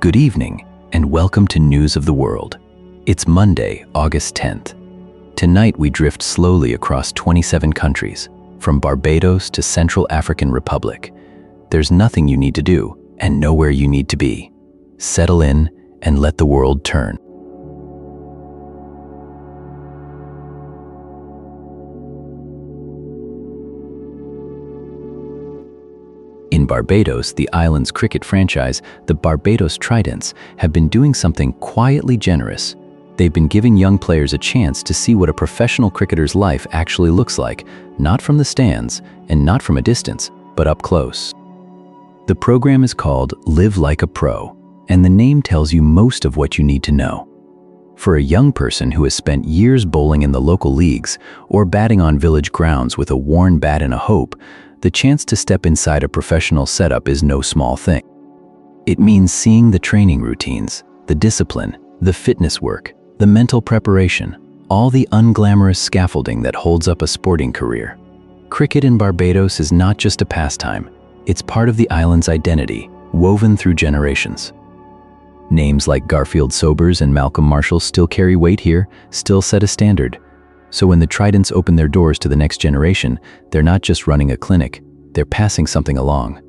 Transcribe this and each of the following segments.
Good evening, and welcome to News of the World. It's Monday, August 10th. Tonight we drift slowly across 27 countries, from Barbados to Central African Republic. There's nothing you need to do, and nowhere you need to be. Settle in and let the world turn. In Barbados, the island's cricket franchise, the Barbados Tridents, have been doing something quietly generous. They've been giving young players a chance to see what a professional cricketer's life actually looks like, not from the stands and not from a distance, but up close. The program is called Live Like a Pro, and the name tells you most of what you need to know. For a young person who has spent years bowling in the local leagues or batting on village grounds with a worn bat and a hope, the chance to step inside a professional setup is no small thing. It means seeing the training routines, the discipline, the fitness work, the mental preparation, all the unglamorous scaffolding that holds up a sporting career. Cricket in Barbados is not just a pastime, it's part of the island's identity, woven through generations. Names like Garfield Sobers and Malcolm Marshall still carry weight here, still set a standard. So when the Tridents open their doors to the next generation, they're not just running a clinic, they're passing something along.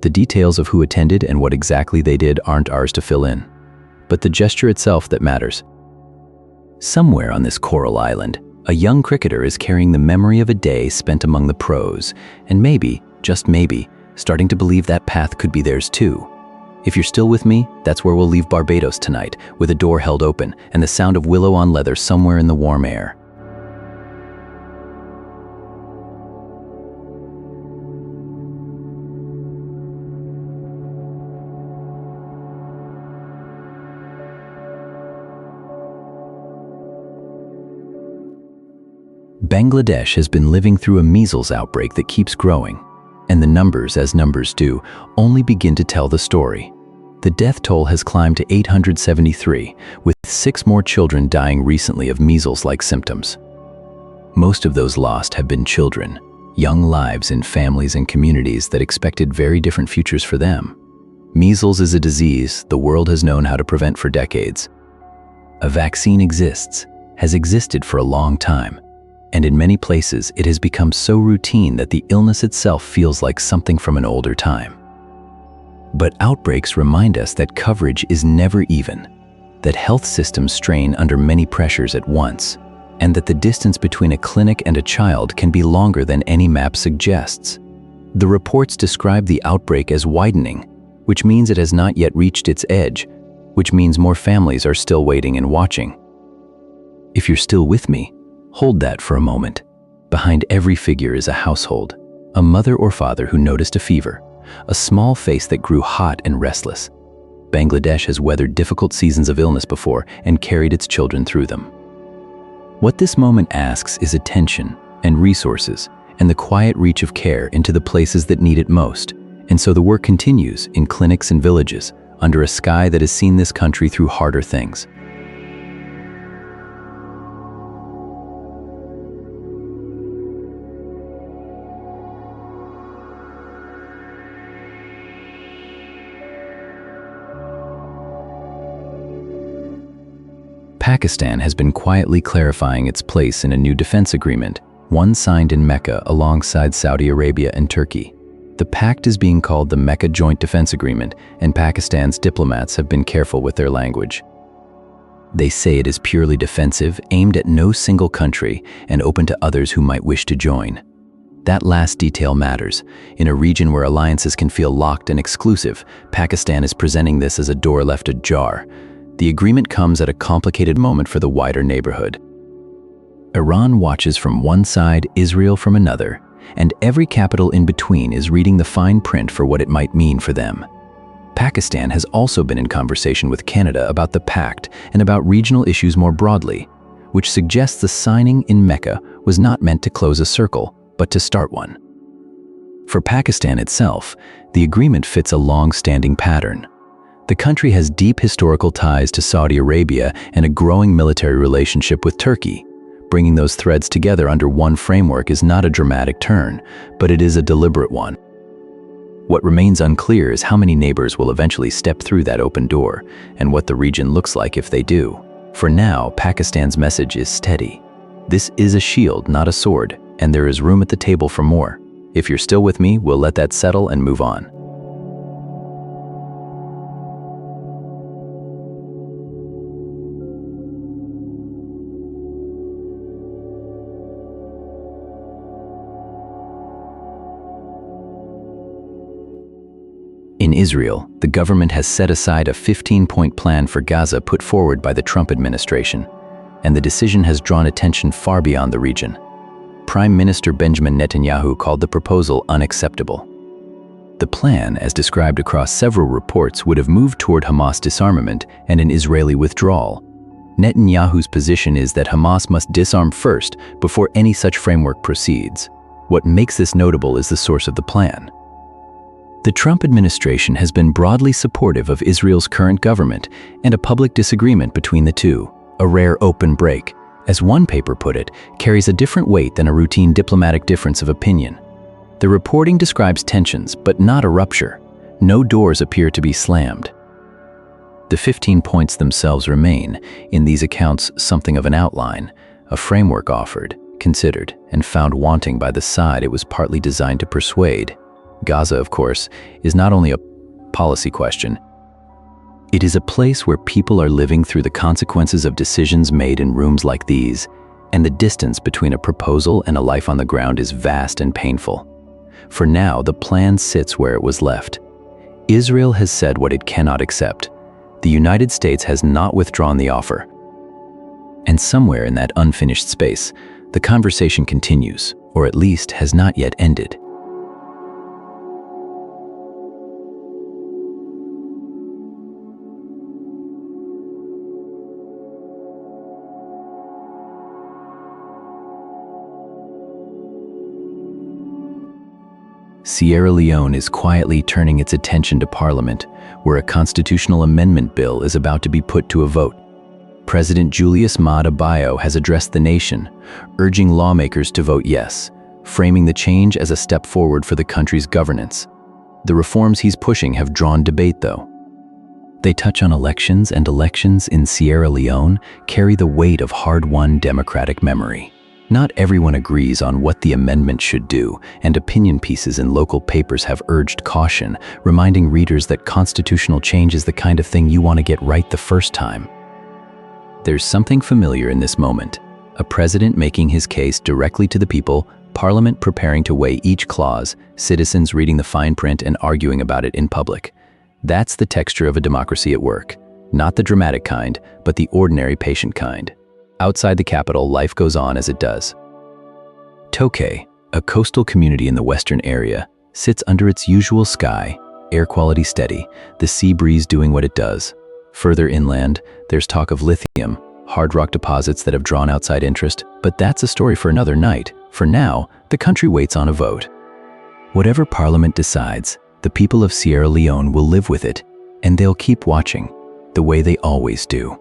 The details of who attended and what exactly they did aren't ours to fill in, but the gesture itself that matters. Somewhere on this coral island, a young cricketer is carrying the memory of a day spent among the pros, and maybe, just maybe, starting to believe that path could be theirs too. If you're still with me, that's where we'll leave Barbados tonight, with a door held open and the sound of willow on leather somewhere in the warm air. Bangladesh has been living through a measles outbreak that keeps growing, and the numbers, as numbers do, only begin to tell the story. The death toll has climbed to 873, with 6 more children dying recently of measles-like symptoms. Most of those lost have been children, young lives in families and communities that expected very different futures for them. Measles is a disease the world has known how to prevent for decades. A vaccine has existed for a long time, and in many places it has become so routine that the illness itself feels like something from an older time. But outbreaks remind us that coverage is never even, that health systems strain under many pressures at once, and that the distance between a clinic and a child can be longer than any map suggests. The reports describe the outbreak as widening, which means it has not yet reached its edge, which means more families are still waiting and watching. If you're still with me, hold that for a moment. Behind every figure is a household, a mother or father who noticed a fever, a small face that grew hot and restless. Bangladesh has weathered difficult seasons of illness before and carried its children through them. What this moment asks is attention and resources and the quiet reach of care into the places that need it most. And so the work continues in clinics and villages under a sky that has seen this country through harder things. Pakistan has been quietly clarifying its place in a new defense agreement, one signed in Mecca alongside Saudi Arabia and Turkey. The pact is being called the Mecca Joint Defense Agreement, and Pakistan's diplomats have been careful with their language. They say it is purely defensive, aimed at no single country, and open to others who might wish to join. That last detail matters. In a region where alliances can feel locked and exclusive, Pakistan is presenting this as a door left ajar. The agreement comes at a complicated moment for the wider neighborhood. Iran watches from one side, Israel from another, and every capital in between is reading the fine print for what it might mean for them. Pakistan has also been in conversation with Canada about the pact and about regional issues more broadly, which suggests the signing in Mecca was not meant to close a circle, but to start one. For Pakistan itself, the agreement fits a long-standing pattern. The country has deep historical ties to Saudi Arabia and a growing military relationship with Turkey. Bringing those threads together under one framework is not a dramatic turn, but it is a deliberate one. What remains unclear is how many neighbors will eventually step through that open door, and what the region looks like if they do. For now, Pakistan's message is steady. This is a shield, not a sword, and there is room at the table for more. If you're still with me, we'll let that settle and move on. In Israel, the government has set aside a 15-point plan for Gaza put forward by the Trump administration, and the decision has drawn attention far beyond the region. Prime Minister Benjamin Netanyahu called the proposal unacceptable. The plan, as described across several reports, would have moved toward Hamas disarmament and an Israeli withdrawal. Netanyahu's position is that Hamas must disarm first before any such framework proceeds. What makes this notable is the source of the plan. The Trump administration has been broadly supportive of Israel's current government, and a public disagreement between the two, a rare open break, as one paper put it, carries a different weight than a routine diplomatic difference of opinion. The reporting describes tensions, but not a rupture. No doors appear to be slammed. The 15 points themselves remain, in these accounts, something of an outline, a framework offered, considered, and found wanting by the side it was partly designed to persuade. Gaza, of course, is not only a policy question. It is a place where people are living through the consequences of decisions made in rooms like these, and the distance between a proposal and a life on the ground is vast and painful. For now, the plan sits where it was left. Israel has said what it cannot accept. The United States has not withdrawn the offer. And somewhere in that unfinished space, the conversation continues, or at least has not yet ended. Sierra Leone is quietly turning its attention to Parliament, where a constitutional amendment bill is about to be put to a vote. President Julius Maada Bio has addressed the nation, urging lawmakers to vote yes, framing the change as a step forward for the country's governance. The reforms he's pushing have drawn debate, though. They touch on elections, and elections in Sierra Leone carry the weight of hard-won democratic memory. Not everyone agrees on what the amendment should do, and opinion pieces in local papers have urged caution, reminding readers that constitutional change is the kind of thing you want to get right the first time. There's something familiar in this moment. A president making his case directly to the people, Parliament preparing to weigh each clause, citizens reading the fine print and arguing about it in public. That's the texture of a democracy at work. Not the dramatic kind, but the ordinary patient kind. Outside the capital, life goes on as it does. Tokay, a coastal community in the western area, sits under its usual sky, air quality steady, the sea breeze doing what it does. Further inland, there's talk of lithium, hard rock deposits that have drawn outside interest, but that's a story for another night. For now, the country waits on a vote. Whatever Parliament decides, the people of Sierra Leone will live with it, and they'll keep watching, the way they always do.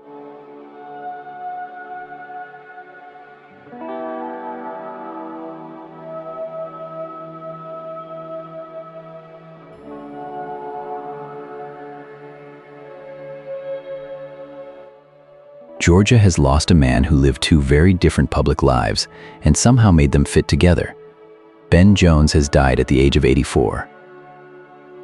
Georgia has lost a man who lived two very different public lives and somehow made them fit together. Ben Jones has died at the age of 84.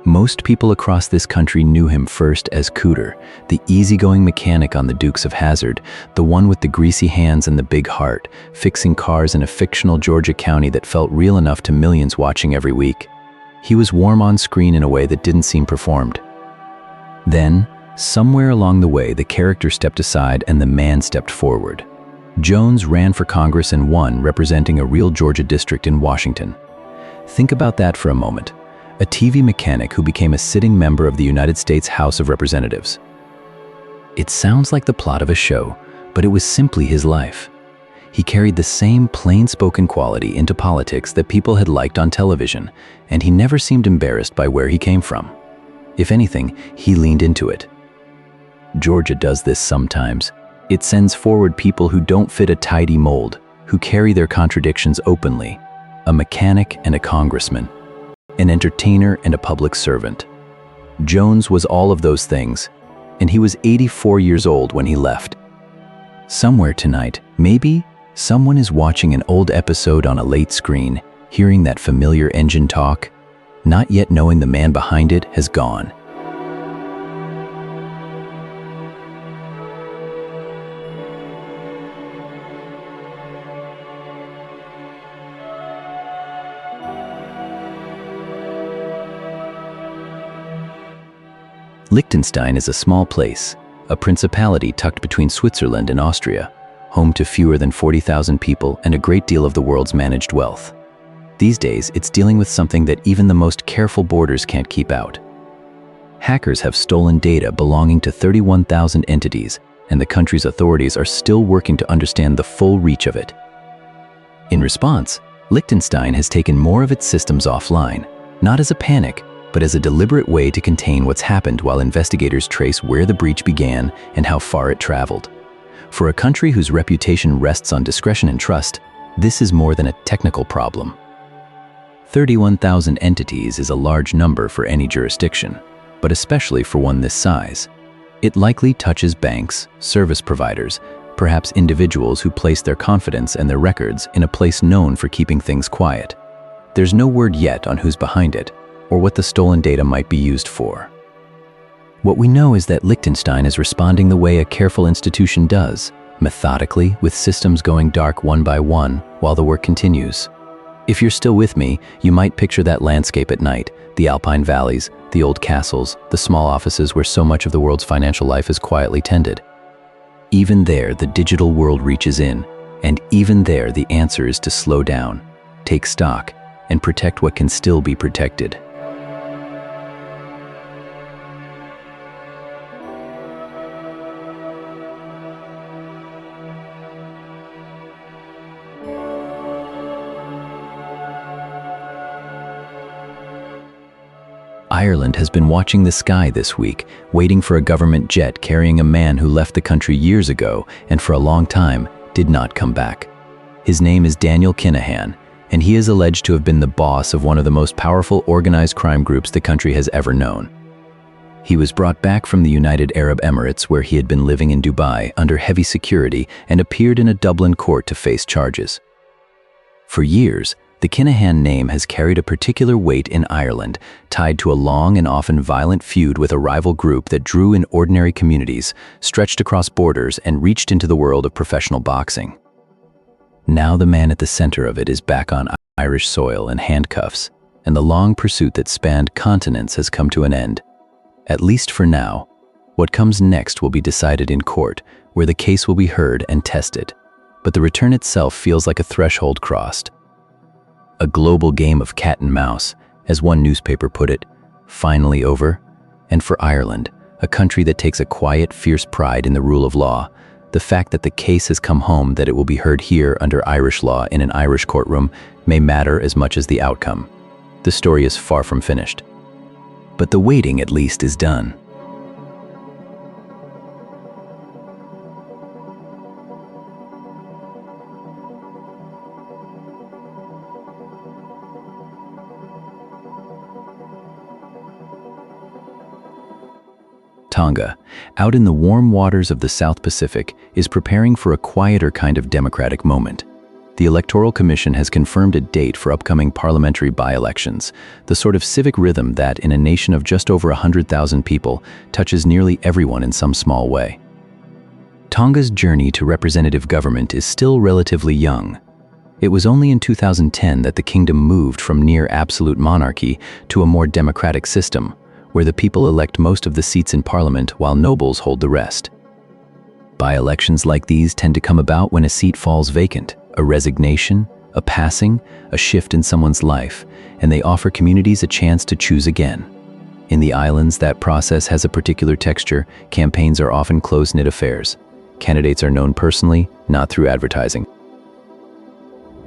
Most people across this country knew him first as Cooter, the easygoing mechanic on the Dukes of Hazzard, the one with the greasy hands and the big heart, fixing cars in a fictional Georgia county that felt real enough to millions watching every week. He was warm on screen in a way that didn't seem performed. Then, somewhere along the way, the character stepped aside and the man stepped forward. Jones ran for Congress and won, representing a real Georgia district in Washington. Think about that for a moment. A TV mechanic who became a sitting member of the United States House of Representatives. It sounds like the plot of a show, but it was simply his life. He carried the same plain-spoken quality into politics that people had liked on television, and he never seemed embarrassed by where he came from. If anything, he leaned into it. Georgia does this sometimes. It sends forward people who don't fit a tidy mold, who carry their contradictions openly. A mechanic and a congressman. an entertainer and a public servant. Jones was all of those things, and he was 84 years old when he left. Somewhere tonight, maybe, someone is watching an old episode on a late screen, hearing that familiar engine talk, not yet knowing the man behind it has gone. Liechtenstein is a small place, a principality tucked between Switzerland and Austria, home to fewer than 40,000 people and a great deal of the world's managed wealth. These days, it's dealing with something that even the most careful borders can't keep out. Hackers have stolen data belonging to 31,000 entities, and the country's authorities are still working to understand the full reach of it. In response, Liechtenstein has taken more of its systems offline, not as a panic, but as a deliberate way to contain what's happened while investigators trace where the breach began and how far it traveled. For a country whose reputation rests on discretion and trust, this is more than a technical problem. 31,000 entities is a large number for any jurisdiction, but especially for one this size. It likely touches banks, service providers, perhaps individuals who place their confidence and their records in a place known for keeping things quiet. There's no word yet on who's behind it, or what the stolen data might be used for. What we know is that Liechtenstein is responding the way a careful institution does, methodically, with systems going dark one by one while the work continues. If you're still with me, you might picture that landscape at night, the alpine valleys, the old castles, the small offices where so much of the world's financial life is quietly tended. Even there, the digital world reaches in, and even there, the answer is to slow down, take stock, and protect what can still be protected. Ireland has been watching the sky this week, waiting for a government jet carrying a man who left the country years ago and for a long time did not come back. His name is Daniel Kinahan, and he is alleged to have been the boss of one of the most powerful organized crime groups the country has ever known. He was brought back from the United Arab Emirates, where he had been living in Dubai under heavy security, and appeared in a Dublin court to face charges. For years, the Kinahan name has carried a particular weight in Ireland, tied to a long and often violent feud with a rival group that drew in ordinary communities, stretched across borders, and reached into the world of professional boxing. Now the man at the center of it is back on Irish soil in handcuffs, and the long pursuit that spanned continents has come to an end. At least for now. What comes next will be decided in court, where the case will be heard and tested. But the return itself feels like a threshold crossed. A global game of cat and mouse, as one newspaper put it, finally over. And for Ireland, a country that takes a quiet, fierce pride in the rule of law, the fact that the case has come home, that it will be heard here under Irish law in an Irish courtroom, may matter as much as the outcome. The story is far from finished. But the waiting at least is done. Tonga, out in the warm waters of the South Pacific, is preparing for a quieter kind of democratic moment. The Electoral Commission has confirmed a date for upcoming parliamentary by-elections, the sort of civic rhythm that, in a nation of just over 100,000 people, touches nearly everyone in some small way. Tonga's journey to representative government is still relatively young. It was only in 2010 that the kingdom moved from near absolute monarchy to a more democratic system, where the people elect most of the seats in parliament while nobles hold the rest. By-elections like these tend to come about when a seat falls vacant, a resignation, a passing, a shift in someone's life, and they offer communities a chance to choose again. In the islands, that process has a particular texture. Campaigns are often close-knit affairs. Candidates are known personally, not through advertising.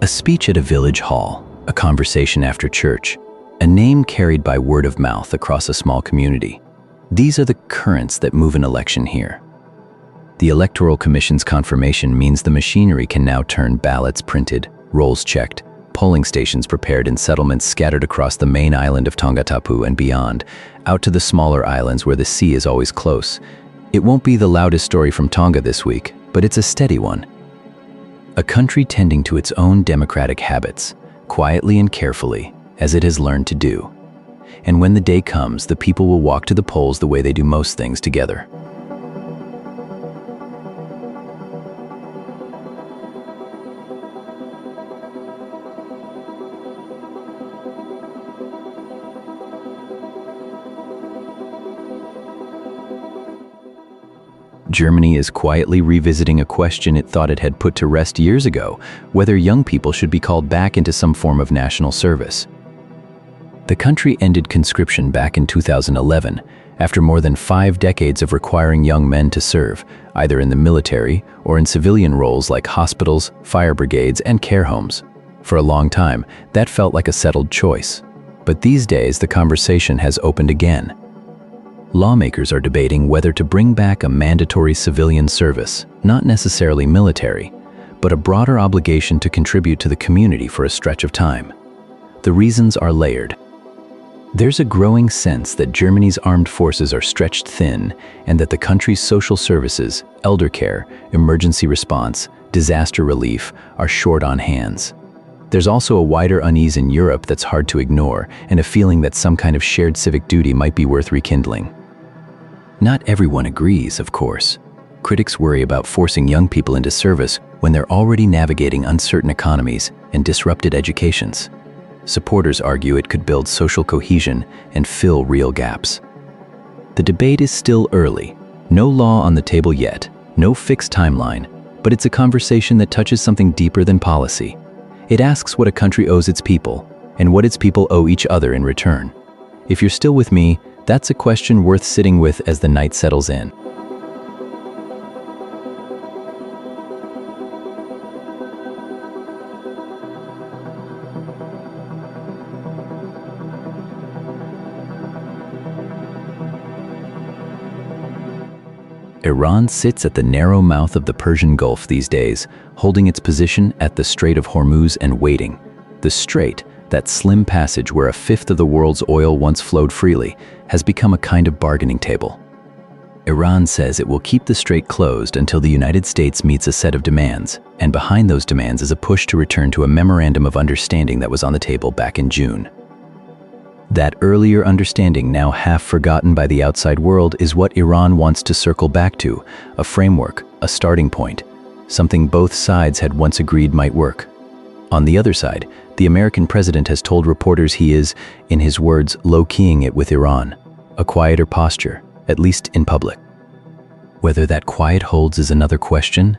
A speech at a village hall, a conversation after church, a name carried by word of mouth across a small community. These are the currents that move an election here. The Electoral Commission's confirmation means the machinery can now turn ballots printed, rolls checked, polling stations prepared in settlements scattered across the main island of Tonga and beyond, out to the smaller islands where the sea is always close. It won't be the loudest story from Tonga this week, but it's a steady one. A country tending to its own democratic habits, quietly and carefully, as it has learned to do. And when the day comes, the people will walk to the polls the way they do most things together. Germany is quietly revisiting a question it thought it had put to rest years ago, whether young people should be called back into some form of national service. The country ended conscription back in 2011, after more than 5 decades of requiring young men to serve, either in the military or in civilian roles like hospitals, fire brigades, and care homes. For a long time, that felt like a settled choice. But these days, the conversation has opened again. Lawmakers are debating whether to bring back a mandatory civilian service, not necessarily military, but a broader obligation to contribute to the community for a stretch of time. The reasons are layered. There's a growing sense that Germany's armed forces are stretched thin and that the country's social services, elder care, emergency response, disaster relief are short on hands. There's also a wider unease in Europe that's hard to ignore, and a feeling that some kind of shared civic duty might be worth rekindling. Not everyone agrees, of course. Critics worry about forcing young people into service when they're already navigating uncertain economies and disrupted educations. Supporters argue it could build social cohesion and fill real gaps. The debate is still early. No law on the table yet, no fixed timeline, but it's a conversation that touches something deeper than policy. It asks what a country owes its people, and what its people owe each other in return. If you're still with me, that's a question worth sitting with as the night settles in. Iran sits at the narrow mouth of the Persian Gulf these days, holding its position at the Strait of Hormuz and waiting. The strait, that slim passage where a fifth of the world's oil once flowed freely, has become a kind of bargaining table. Iran says it will keep the strait closed until the United States meets a set of demands, and behind those demands is a push to return to a memorandum of understanding that was on the table back in June. That earlier understanding, now half forgotten by the outside world, is what Iran wants to circle back to, a framework, a starting point, something both sides had once agreed might work. On the other side, the American president has told reporters he is, in his words, low-keying it with Iran, a quieter posture, at least in public. Whether that quiet holds is another question.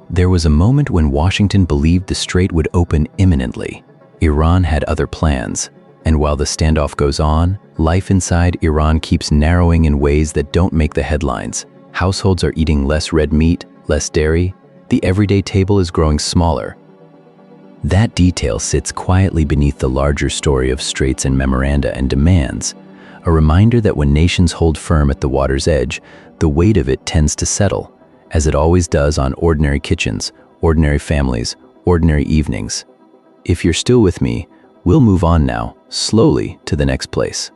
There was a moment when Washington believed the strait would open imminently. Iran had other plans. And while the standoff goes on, life inside Iran keeps narrowing in ways that don't make the headlines. Households are eating less red meat, less dairy. The everyday table is growing smaller. That detail sits quietly beneath the larger story of straits and memoranda and demands, a reminder that when nations hold firm at the water's edge, the weight of it tends to settle, as it always does on ordinary kitchens, ordinary families, ordinary evenings. If you're still with me, we'll move on now, slowly, to the next place.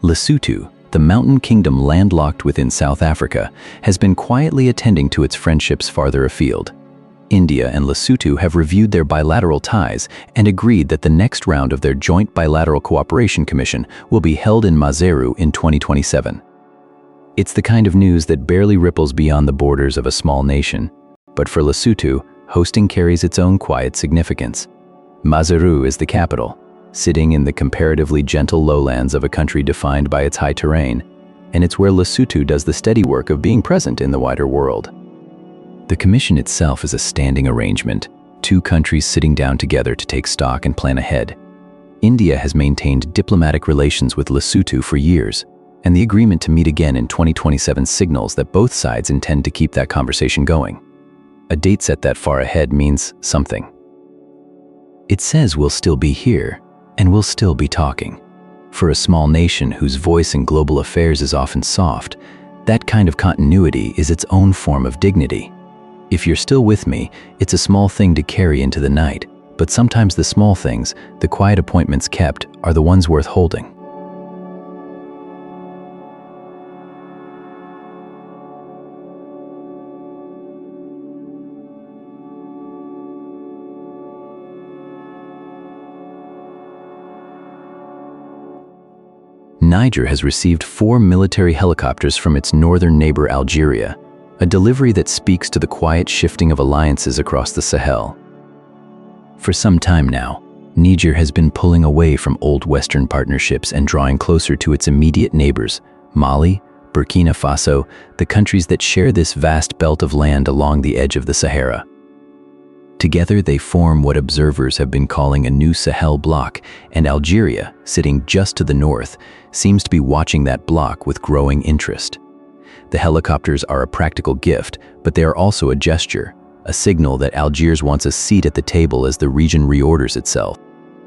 Lesotho, the mountain kingdom landlocked within South Africa, has been quietly attending to its friendships farther afield. India and Lesotho have reviewed their bilateral ties and agreed that the next round of their Joint Bilateral Cooperation Commission will be held in Maseru in 2027. It's the kind of news that barely ripples beyond the borders of a small nation, but for Lesotho, hosting carries its own quiet significance. Maseru is the capital, sitting in the comparatively gentle lowlands of a country defined by its high terrain, and it's where Lesotho does the steady work of being present in the wider world. The commission itself is a standing arrangement, 2 countries sitting down together to take stock and plan ahead. India has maintained diplomatic relations with Lesotho for years, and the agreement to meet again in 2027 signals that both sides intend to keep that conversation going. A date set that far ahead means something. It says we'll still be here, and we'll still be talking. For a small nation whose voice in global affairs is often soft, that kind of continuity is its own form of dignity. If you're still with me, it's a small thing to carry into the night, but sometimes the small things, the quiet appointments kept, are the ones worth holding. Niger has received 4 military helicopters from its northern neighbor Algeria, a delivery that speaks to the quiet shifting of alliances across the Sahel. For some time now, Niger has been pulling away from old Western partnerships and drawing closer to its immediate neighbors, Mali, Burkina Faso, the countries that share this vast belt of land along the edge of the Sahara. Together they form what observers have been calling a new Sahel bloc, and Algeria, sitting just to the north, seems to be watching that bloc with growing interest. The helicopters are a practical gift, but they are also a gesture, a signal that Algiers wants a seat at the table as the region reorders itself.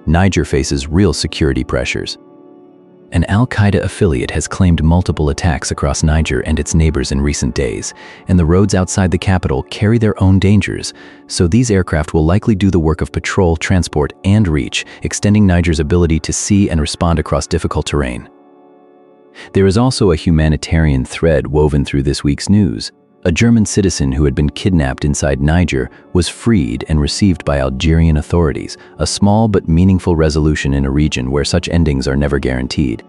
Niger faces real security pressures. An Al-Qaeda affiliate has claimed multiple attacks across Niger and its neighbors in recent days, and the roads outside the capital carry their own dangers, so these aircraft will likely do the work of patrol, transport, and reach, extending Niger's ability to see and respond across difficult terrain. There is also a humanitarian thread woven through this week's news. A German citizen who had been kidnapped inside Niger was freed and received by Algerian authorities, a small but meaningful resolution in a region where such endings are never guaranteed.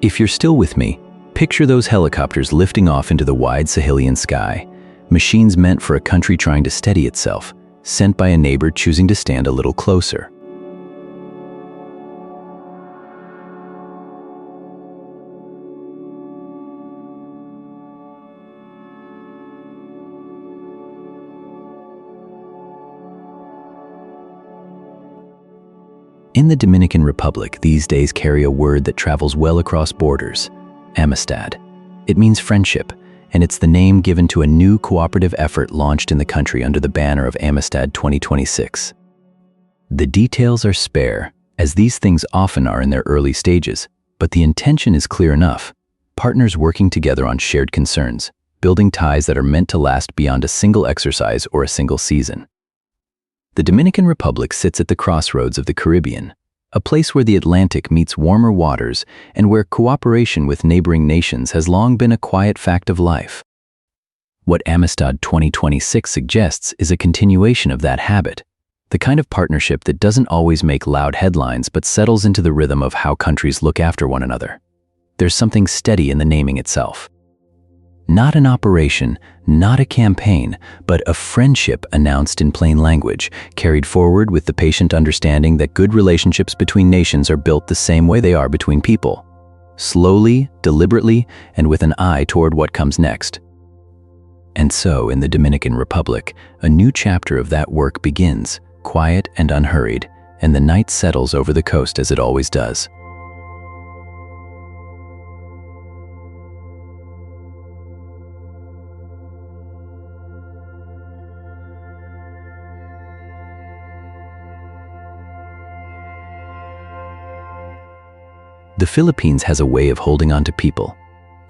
If you're still with me, picture those helicopters lifting off into the wide Sahelian sky, machines meant for a country trying to steady itself, sent by a neighbor choosing to stand a little closer. In the Dominican Republic, these days carry a word that travels well across borders: amistad. It means friendship, and it's the name given to a new cooperative effort launched in the country under the banner of Amistad 2026. The details are spare, as these things often are in their early stages, but the intention is clear enough: partners working together on shared concerns, building ties that are meant to last beyond a single exercise or a single season. The Dominican Republic sits at the crossroads of the Caribbean, a place where the Atlantic meets warmer waters and where cooperation with neighboring nations has long been a quiet fact of life. What Amistad 2026 suggests is a continuation of that habit, the kind of partnership that doesn't always make loud headlines but settles into the rhythm of how countries look after one another. There's something steady in the naming itself. Not an operation, not a campaign, but a friendship announced in plain language, carried forward with the patient understanding that good relationships between nations are built the same way they are between people. Slowly, deliberately, and with an eye toward what comes next. And so, in the Dominican Republic, a new chapter of that work begins, quiet and unhurried, and the night settles over the coast as it always does. The Philippines has a way of holding on to people,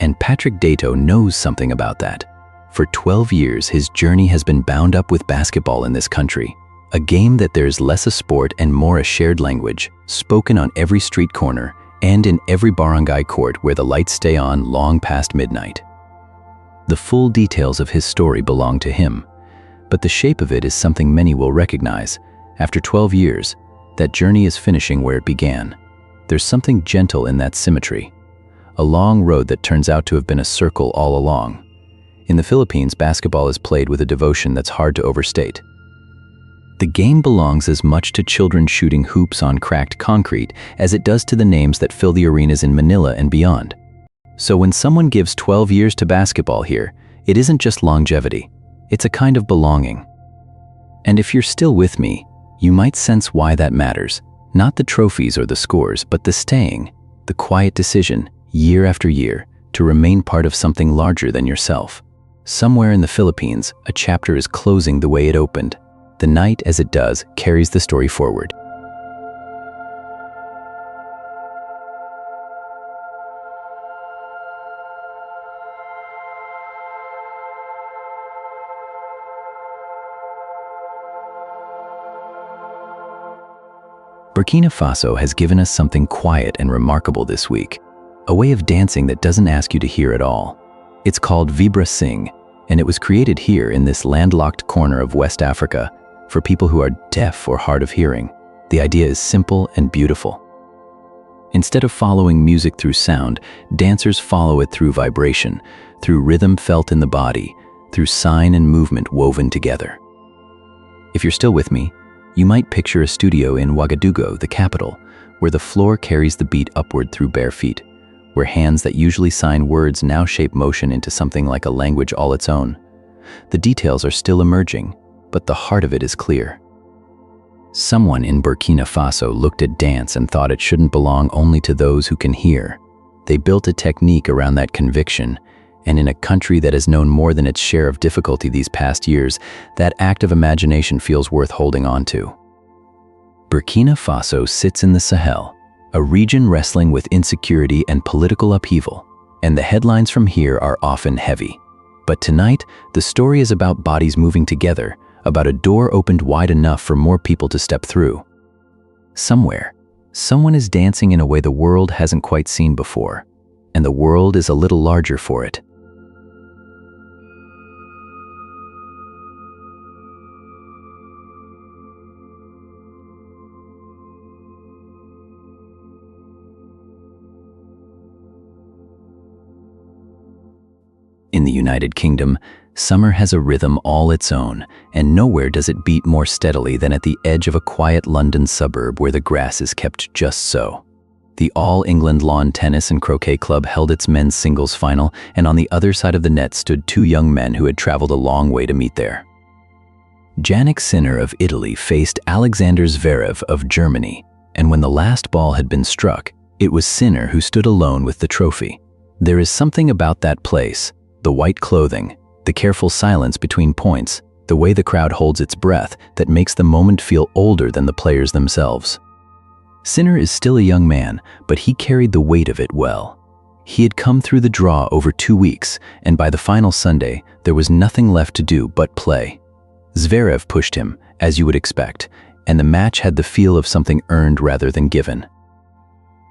and Patrick Dato knows something about that. For 12 years, his journey has been bound up with basketball in this country, a game that there's less a sport and more a shared language, spoken on every street corner and in every barangay court where the lights stay on long past midnight. The full details of his story belong to him, but the shape of it is something many will recognize. After 12 years, that journey is finishing where it began. There's something gentle in that symmetry, a long road that turns out to have been a circle all along. In the Philippines, basketball is played with a devotion that's hard to overstate. The game belongs as much to children shooting hoops on cracked concrete as it does to the names that fill the arenas in Manila and beyond. So when someone gives 12 years to basketball here, it isn't just longevity, it's a kind of belonging. And if you're still with me, you might sense why that matters. Not the trophies or the scores, but the staying, the quiet decision, year after year, to remain part of something larger than yourself. Somewhere in the Philippines, a chapter is closing the way it opened. The night, as it does, carries the story forward. Burkina Faso has given us something quiet and remarkable this week, a way of dancing that doesn't ask you to hear at all. It's called Vibra Sing, and it was created here in this landlocked corner of West Africa for people who are deaf or hard of hearing. The idea is simple and beautiful. Instead of following music through sound, dancers follow it through vibration, through rhythm felt in the body, through sign and movement woven together. If you're still with me, you might picture a studio in Ouagadougou, the capital, where the floor carries the beat upward through bare feet, where hands that usually sign words now shape motion into something like a language all its own. The details are still emerging, but the heart of it is clear. Someone in Burkina Faso looked at dance and thought it shouldn't belong only to those who can hear. They built a technique around that conviction, and in a country that has known more than its share of difficulty these past years, that act of imagination feels worth holding on to. Burkina Faso sits in the Sahel, a region wrestling with insecurity and political upheaval, and the headlines from here are often heavy. But tonight, the story is about bodies moving together, about a door opened wide enough for more people to step through. Somewhere, someone is dancing in a way the world hasn't quite seen before, and the world is a little larger for it. In the United Kingdom, summer has a rhythm all its own, and nowhere does it beat more steadily than at the edge of a quiet London suburb where the grass is kept just so. The All England Lawn Tennis and Croquet Club held its men's singles final, and on the other side of the net stood two young men who had traveled a long way to meet there. Jannik Sinner of Italy faced Alexander Zverev of Germany, and when the last ball had been struck, it was Sinner who stood alone with the trophy. There is something about that place, the white clothing, the careful silence between points, the way the crowd holds its breath, that makes the moment feel older than the players themselves. Sinner is still a young man, but he carried the weight of it well. He had come through the draw over 2 weeks, and by the final Sunday, there was nothing left to do but play. Zverev pushed him, as you would expect, and the match had the feel of something earned rather than given.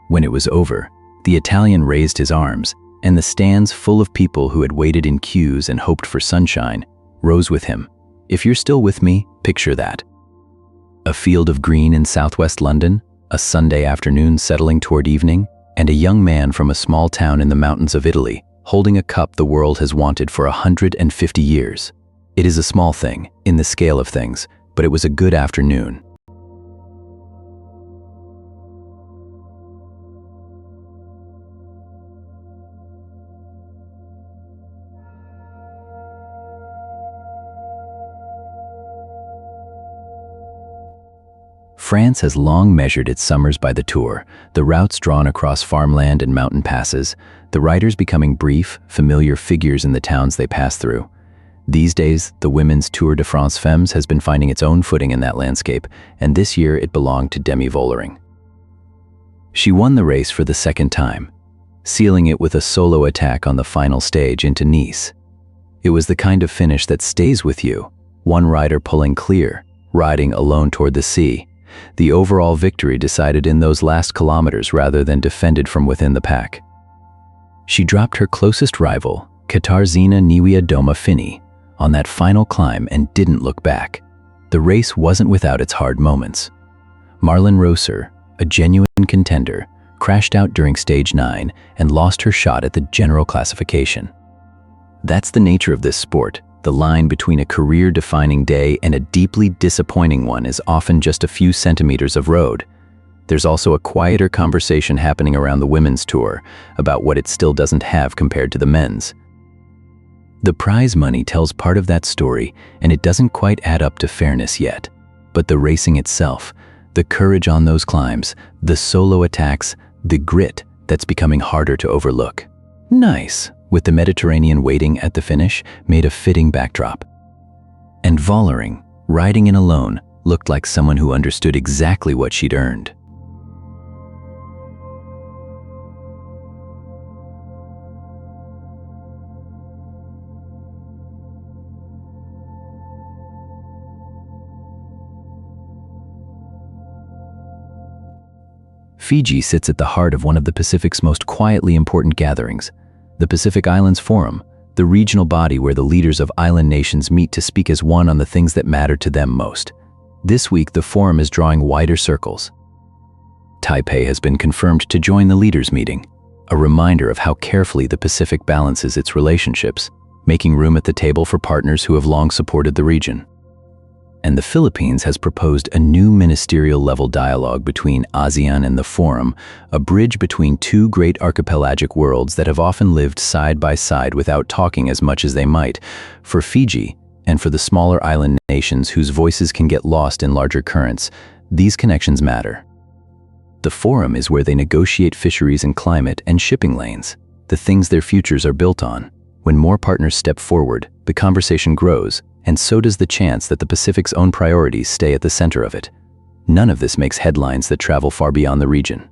When it was over, the Italian raised his arms, and the stands full of people who had waited in queues and hoped for sunshine rose with him. If you're still with me, picture that. A field of green in southwest London, a Sunday afternoon settling toward evening, and a young man from a small town in the mountains of Italy holding a cup the world has wanted for 150 years. It is a small thing, in the scale of things, but it was a good afternoon. France has long measured its summers by the Tour, the routes drawn across farmland and mountain passes, the riders becoming brief, familiar figures in the towns they pass through. These days, the women's Tour de France Femmes has been finding its own footing in that landscape, and this year it belonged to Demi Vollering. She won the race for the second time, sealing it with a solo attack on the final stage into Nice. It was the kind of finish that stays with you, one rider pulling clear, riding alone toward the sea. The overall victory decided in those last kilometers rather than defended from within the pack. She dropped her closest rival, Katarzyna Niewiadoma-Fini, on that final climb and didn't look back. The race wasn't without its hard moments. Marlon Rosser, a genuine contender, crashed out during stage 9 and lost her shot at the general classification. That's the nature of this sport. The line between a career-defining day and a deeply disappointing one is often just a few centimeters of road. There's also a quieter conversation happening around the women's tour about what it still doesn't have compared to the men's. The prize money tells part of that story, and it doesn't quite add up to fairness yet. But the racing itself, the courage on those climbs, the solo attacks, the grit that's becoming harder to overlook. Nice, with the Mediterranean waiting at the finish, made a fitting backdrop. And Vollering, riding in alone, looked like someone who understood exactly what she'd earned. Fiji sits at the heart of one of the Pacific's most quietly important gatherings, the Pacific Islands Forum, the regional body where the leaders of island nations meet to speak as one on the things that matter to them most. This week, the forum is drawing wider circles. Taipei has been confirmed to join the leaders' meeting, a reminder of how carefully the Pacific balances its relationships, making room at the table for partners who have long supported the region. And the Philippines has proposed a new ministerial-level dialogue between ASEAN and the Forum, a bridge between two great archipelagic worlds that have often lived side by side without talking as much as they might. For Fiji, and for the smaller island nations whose voices can get lost in larger currents, these connections matter. The Forum is where they negotiate fisheries and climate and shipping lanes, the things their futures are built on. When more partners step forward, the conversation grows, and so does the chance that the Pacific's own priorities stay at the center of it. None of this makes headlines that travel far beyond the region.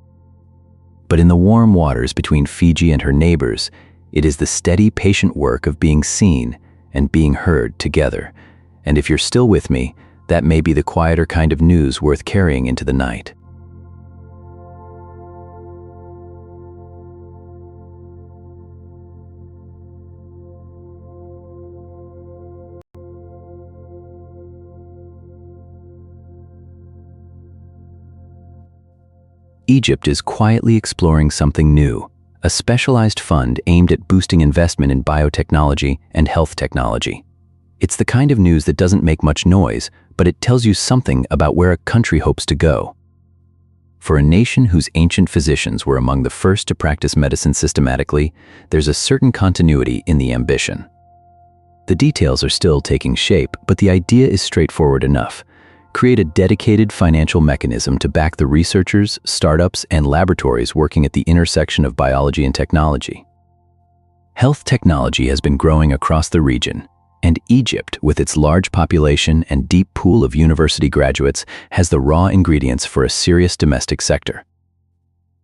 But in the warm waters between Fiji and her neighbors, it is the steady, patient work of being seen and being heard together. And if you're still with me, that may be the quieter kind of news worth carrying into the night. Egypt is quietly exploring something new, a specialized fund aimed at boosting investment in biotechnology and health technology. It's the kind of news that doesn't make much noise, but it tells you something about where a country hopes to go. For a nation whose ancient physicians were among the first to practice medicine systematically, there's a certain continuity in the ambition. The details are still taking shape, but the idea is straightforward enough. Create a dedicated financial mechanism to back the researchers, startups, and laboratories working at the intersection of biology and technology. Health technology has been growing across the region, and Egypt, with its large population and deep pool of university graduates, has the raw ingredients for a serious domestic sector.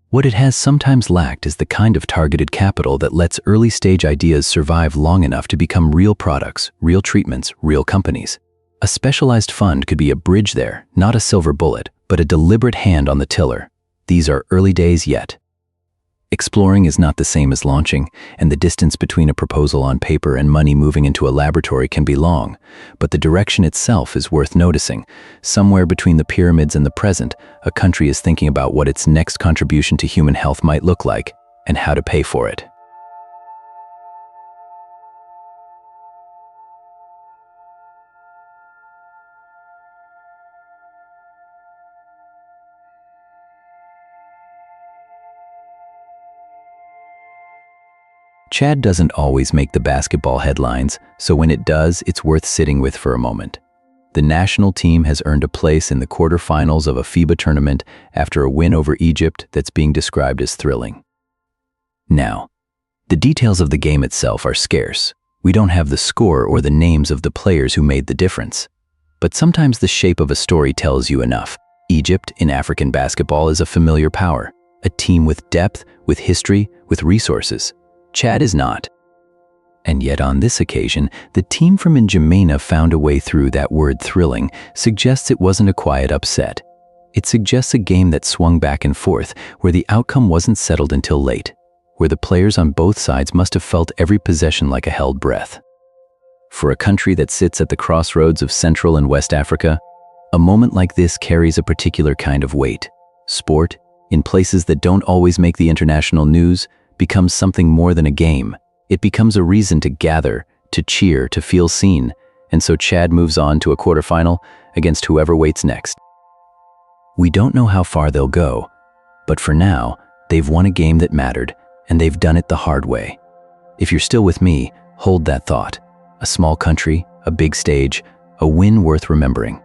What it has sometimes lacked is the kind of targeted capital that lets early-stage ideas survive long enough to become real products, real treatments, real companies. A specialized fund could be a bridge there, not a silver bullet, but a deliberate hand on the tiller. These are early days yet. Exploring is not the same as launching, and the distance between a proposal on paper and money moving into a laboratory can be long, but the direction itself is worth noticing. Somewhere between the pyramids and the present, a country is thinking about what its next contribution to human health might look like, and how to pay for it. Chad doesn't always make the basketball headlines, so when it does, it's worth sitting with for a moment. The national team has earned a place in the quarterfinals of a FIBA tournament after a win over Egypt that's being described as thrilling. Now, the details of the game itself are scarce. We don't have the score or the names of the players who made the difference. But sometimes the shape of a story tells you enough. Egypt in African basketball is a familiar power, a team with depth, with history, with resources. Chad is not. And yet on this occasion, the team from N'Djamena found a way through. That word thrilling suggests it wasn't a quiet upset. It suggests a game that swung back and forth, where the outcome wasn't settled until late, where the players on both sides must have felt every possession like a held breath. For a country that sits at the crossroads of Central and West Africa, a moment like this carries a particular kind of weight. Sport, in places that don't always make the international news, becomes something more than a game. It becomes a reason to gather, to cheer, to feel seen. And so Chad moves on to a quarterfinal against whoever waits next. We don't know how far they'll go, but for now, they've won a game that mattered, and they've done it the hard way. If you're still with me, hold that thought. A small country, a big stage, a win worth remembering.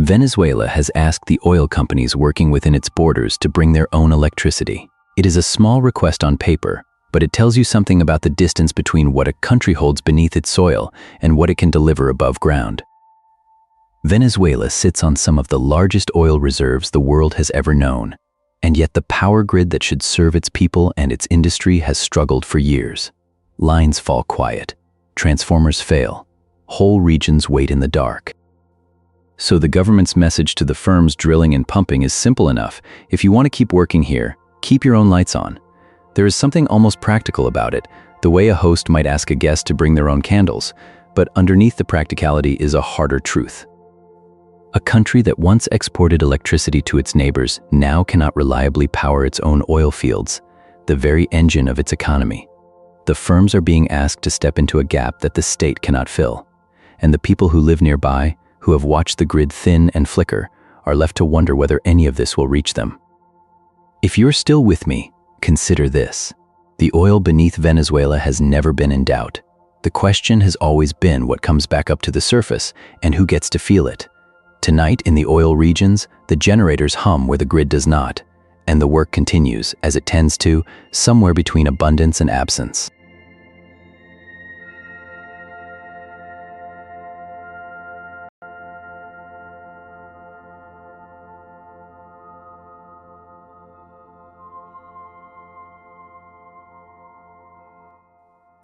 Venezuela has asked the oil companies working within its borders to bring their own electricity. It is a small request on paper, but it tells you something about the distance between what a country holds beneath its soil and what it can deliver above ground. Venezuela sits on some of the largest oil reserves the world has ever known, and yet the power grid that should serve its people and its industry has struggled for years. Lines fall quiet, transformers fail, whole regions wait in the dark. So the government's message to the firms drilling and pumping is simple enough: if you want to keep working here, keep your own lights on. There is something almost practical about it, the way a host might ask a guest to bring their own candles, but underneath the practicality is a harder truth. A country that once exported electricity to its neighbors now cannot reliably power its own oil fields, the very engine of its economy. The firms are being asked to step into a gap that the state cannot fill, and the people who live nearby, who have watched the grid thin and flicker, are left to wonder whether any of this will reach them. If you're still with me, consider this. The oil beneath Venezuela has never been in doubt. The question has always been what comes back up to the surface and who gets to feel it. Tonight, in the oil regions, the generators hum where the grid does not, and the work continues, as it tends to, somewhere between abundance and absence.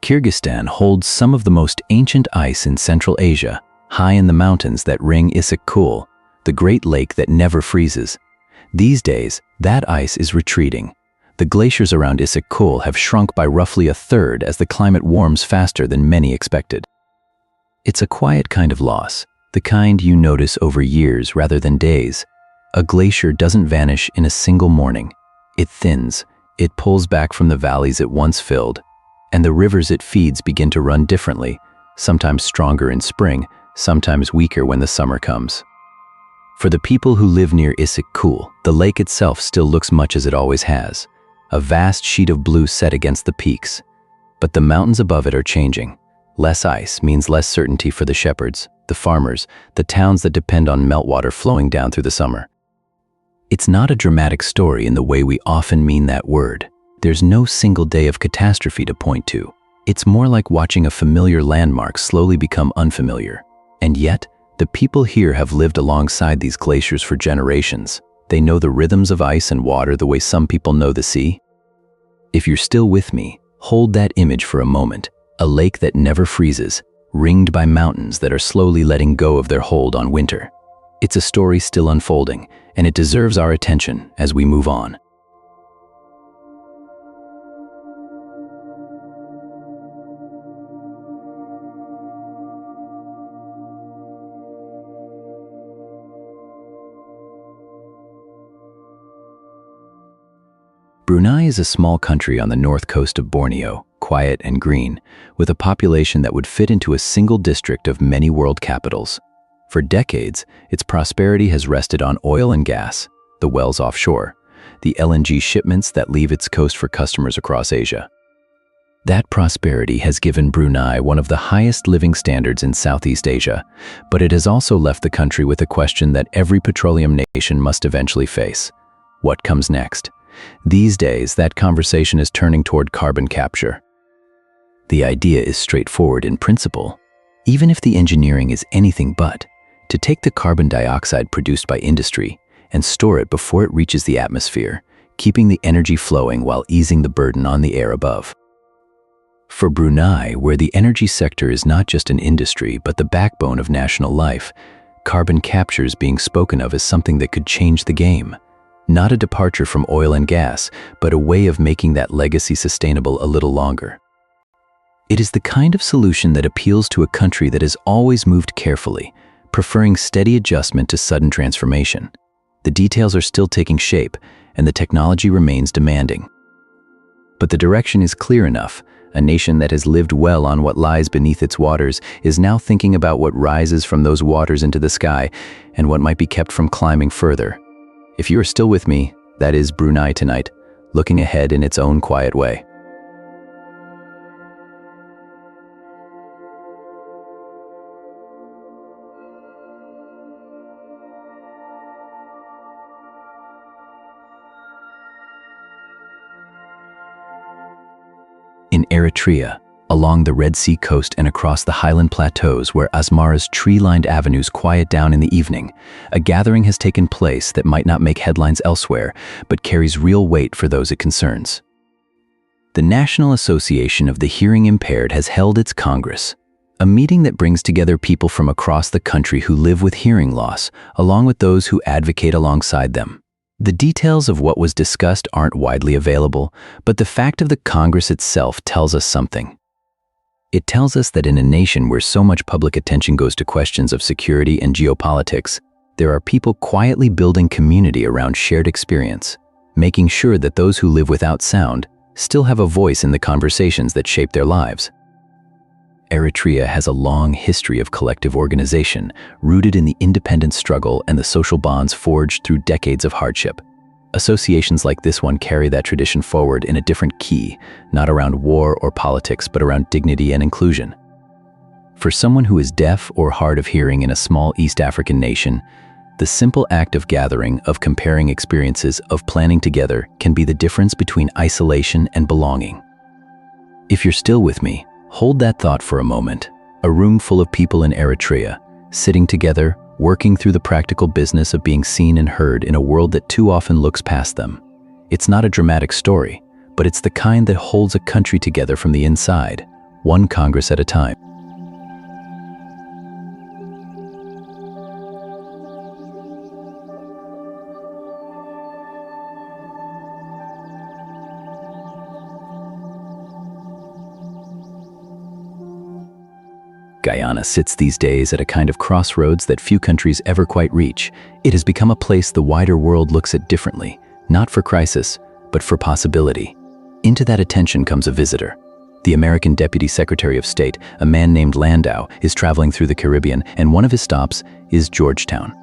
Kyrgyzstan holds some of the most ancient ice in Central Asia, high in the mountains that ring Issyk-Kul, the great lake that never freezes. These days, that ice is retreating. The glaciers around Issyk-Kul have shrunk by roughly a third as the climate warms faster than many expected. It's a quiet kind of loss, the kind you notice over years rather than days. A glacier doesn't vanish in a single morning. It thins, it pulls back from the valleys it once filled, and the rivers it feeds begin to run differently, sometimes stronger in spring, sometimes weaker when the summer comes. For the people who live near Issyk-Kul, the lake itself still looks much as it always has, a vast sheet of blue set against the peaks. But the mountains above it are changing. Less ice means less certainty for the shepherds, the farmers, the towns that depend on meltwater flowing down through the summer. It's not a dramatic story in the way we often mean that word. There's no single day of catastrophe to point to. It's more like watching a familiar landmark slowly become unfamiliar. And yet, the people here have lived alongside these glaciers for generations. They know the rhythms of ice and water the way some people know the sea. If you're still with me, hold that image for a moment. A lake that never freezes, ringed by mountains that are slowly letting go of their hold on winter. It's a story still unfolding, and it deserves our attention as we move on. Brunei is a small country on the north coast of Borneo, quiet and green, with a population that would fit into a single district of many world capitals. For decades, its prosperity has rested on oil and gas, the wells offshore, the LNG shipments that leave its coast for customers across Asia. That prosperity has given Brunei one of the highest living standards in Southeast Asia, but it has also left the country with a question that every petroleum nation must eventually face. What comes next? These days, that conversation is turning toward carbon capture. The idea is straightforward in principle, even if the engineering is anything but, to take the carbon dioxide produced by industry and store it before it reaches the atmosphere, keeping the energy flowing while easing the burden on the air above. For Brunei, where the energy sector is not just an industry but the backbone of national life, carbon capture is being spoken of as something that could change the game. Not a departure from oil and gas, but a way of making that legacy sustainable a little longer. It is the kind of solution that appeals to a country that has always moved carefully, preferring steady adjustment to sudden transformation. The details are still taking shape, and the technology remains demanding. But the direction is clear enough. A nation that has lived well on what lies beneath its waters is now thinking about what rises from those waters into the sky and what might be kept from climbing further. If you are still with me, that is Brunei tonight, looking ahead in its own quiet way. Eritrea, along the Red Sea coast and across the highland plateaus where Asmara's tree-lined avenues quiet down in the evening, a gathering has taken place that might not make headlines elsewhere, but carries real weight for those it concerns. The National Association of the Hearing Impaired has held its Congress, a meeting that brings together people from across the country who live with hearing loss, along with those who advocate alongside them. The details of what was discussed aren't widely available, but the fact of the Congress itself tells us something. It tells us that in a nation where so much public attention goes to questions of security and geopolitics, there are people quietly building community around shared experience, making sure that those who live without sound still have a voice in the conversations that shape their lives. Eritrea has a long history of collective organization, rooted in the independence struggle and the social bonds forged through decades of hardship. Associations like this one carry that tradition forward in a different key, not around war or politics, but around dignity and inclusion. For someone who is deaf or hard of hearing in a small East African nation, the simple act of gathering, of comparing experiences, of planning together can be the difference between isolation and belonging. If you're still with me, hold that thought for a moment. A room full of people in Eritrea, sitting together, working through the practical business of being seen and heard in a world that too often looks past them. It's not a dramatic story, but it's the kind that holds a country together from the inside, one Congress at a time. Guyana sits these days at a kind of crossroads that few countries ever quite reach. It has become a place the wider world looks at differently, not for crisis, but for possibility. Into that attention comes a visitor. The American Deputy Secretary of State, a man named Landau, is traveling through the Caribbean, and one of his stops is Georgetown.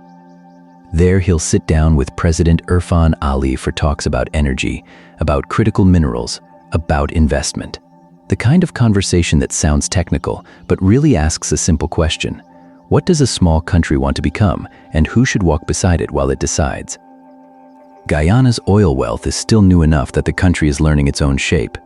There he'll sit down with President Irfan Ali for talks about energy, about critical minerals, about investment. The kind of conversation that sounds technical, but really asks a simple question. What does a small country want to become, and who should walk beside it while it decides? Guyana's oil wealth is still new enough that the country is learning its own shape.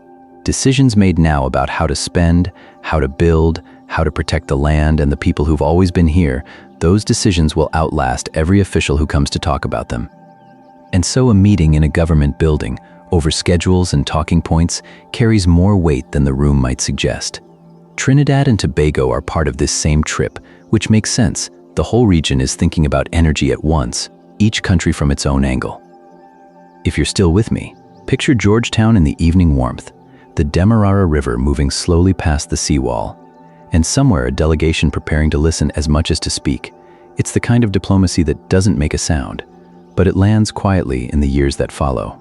Decisions made now about how to spend, how to build, how to protect the land and the people who've always been here, those decisions will outlast every official who comes to talk about them. And so a meeting in a government building, over schedules and talking points, carries more weight than the room might suggest. Trinidad and Tobago are part of this same trip, which makes sense. The whole region is thinking about energy at once, each country from its own angle. If you're still with me, picture Georgetown in the evening warmth, the Demerara River moving slowly past the seawall, and somewhere a delegation preparing to listen as much as to speak. It's the kind of diplomacy that doesn't make a sound, but it lands quietly in the years that follow.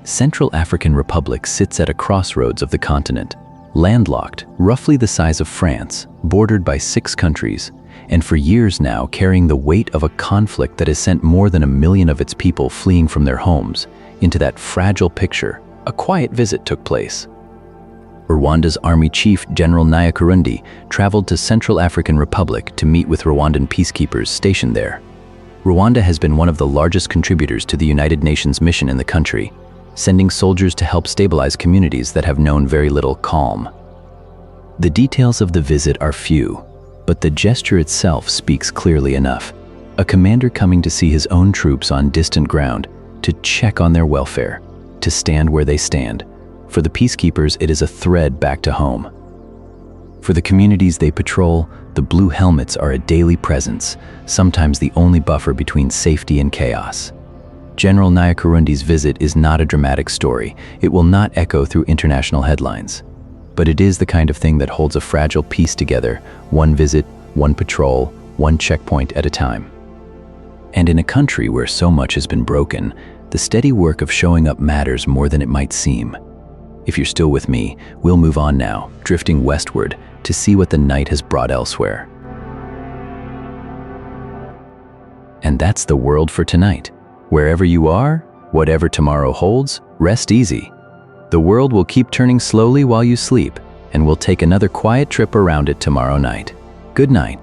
Central African Republic sits at a crossroads of the continent, landlocked, roughly the size of France, bordered by 6 countries, and for years now carrying the weight of a conflict that has sent more than 1 million of its people fleeing from their homes. Into that fragile picture, a quiet visit took place. Rwanda's Army Chief General Nyakurundi traveled to Central African Republic to meet with Rwandan peacekeepers stationed there. Rwanda has been one of the largest contributors to the United Nations mission in the country, sending soldiers to help stabilize communities that have known very little calm. The details of the visit are few, but the gesture itself speaks clearly enough. A commander coming to see his own troops on distant ground, to check on their welfare, to stand where they stand. For the peacekeepers, it is a thread back to home. For the communities they patrol, the blue helmets are a daily presence, sometimes the only buffer between safety and chaos. General Nyakurundi's visit is not a dramatic story. It will not echo through international headlines. But it is the kind of thing that holds a fragile peace together, one visit, one patrol, one checkpoint at a time. And in a country where so much has been broken, the steady work of showing up matters more than it might seem. If you're still with me, we'll move on now, drifting westward to see what the night has brought elsewhere. And that's the world for tonight. Wherever you are, whatever tomorrow holds, rest easy. The world will keep turning slowly while you sleep, and we'll take another quiet trip around it tomorrow night. Good night.